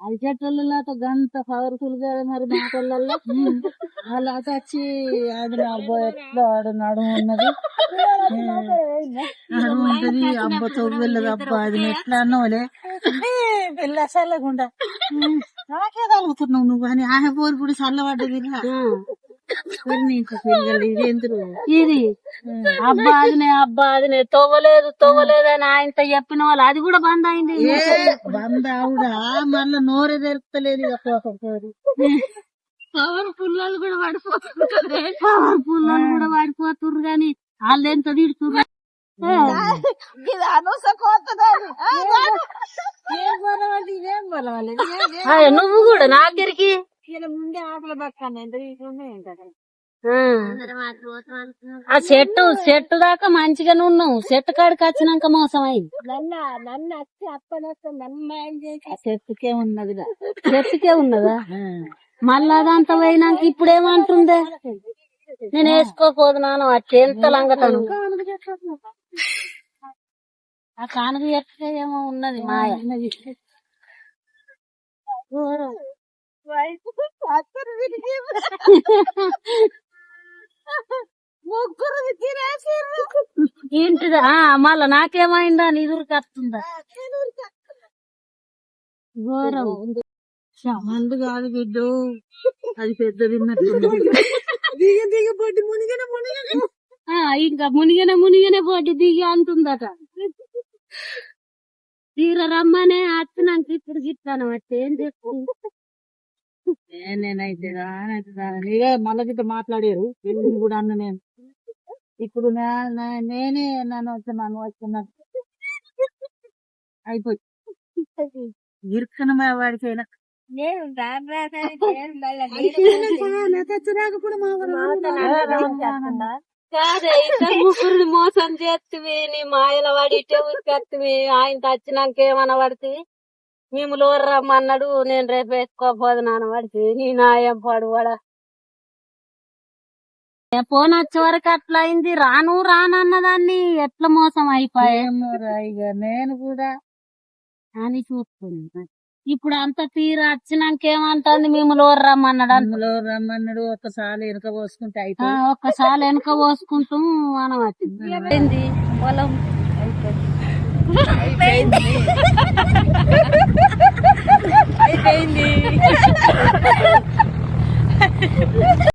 అది చెట్లలో గంత పవర్ఫుల్ గా మరి మాటలలో వాళ్ళు అటు వచ్చి అది నా అబ్బాయి ఎట్లా ఆడు నడుము ఉన్నది నడుము ఉంటది అబ్బతో వెళ్ళదు అబ్బా అది ఎట్లా అన్నోలే వెళ్ళి చల్లకుండా నాకే తలుగుతున్నావు నువ్వు అని ఆమె పోరు చల్లబడ్డది ఇది అబ్బా అదినే తవ్వలేదు అని ఆయనతో చెప్పిన వాళ్ళు అది కూడా బంద్ అయింది. బంద్ ఆవిడ మళ్ళీ నోరే తెరుపుతలేదు ఇక పోకపోరు పవర్ పుల్లలు కూడా పడిపోతుర్రు కానీ వాళ్ళు ఎంత తిడుతుర్రు నువ్వు కూడా నాకెరికి ముందే ఆటలు పక్కన ఆ చెట్టు దాకా మంచిగానే ఉన్నావు, చెట్టు కాడికి వచ్చినాక మోసం అయింది. నన్ను వచ్చి చెట్టుకే ఉన్నదా మళ్ళా అదంతా పోయినాక ఇప్పుడేమంటుందే నేను వేసుకోపోదు నాన్న అట్లా ఎంత లంగతాను ఆ కానుక చెట్టు ఏమో ఉన్నది మాయ ఏంటిదా మళ్ళా నాకేమైందా నిదురు కత్తుందా ఘోరం మందు కాదు బిడ్డు అది పెద్ద ఇంకా మునిగనే పోటీ దిగి అంటుందట. తీర రమ్మనే అచ్చినాక ఇప్పుడు గిట్టాను అంటే ఏం చెప్తుంది నేనైతే మళ్ళీ గిట్ట మాట్లాడారు వెళ్ళింది కూడా అన్న నేను ఇప్పుడు నేనే నన్ను వచ్చిన అయిపోయి ఇరుక్కన వాడికైనా కాదే ఇద్దరు ముగ్గురిని మోసం చేస్తువి నీ మాయల వాడి ఇట్టే ఊరికెత్తువి ఆయన వచ్చినాక ఏమన్నా పడితే మేము లోరు రమ్మన్నాడు నేను రేపు వేసుకోపోదు నాన్న పడితే నీ నాయం పడువాడ ఫోన్ వచ్చే వరకు అట్లా అయింది. రానన్నదాన్ని ఎట్లా మోసం అయిపోయాము ఇక నేను కూడా అని చూస్తుంది. ఇప్పుడు అంత తీర వచ్చినాక ఏమంటుంది మేము లోరు రమ్మన్నాడు ఒక్కసారి వెనక పోసుకుంటే ఒక్కసారి వెనక పోసుకుంటాం మనం వచ్చింది పొలం అయిపోయింది.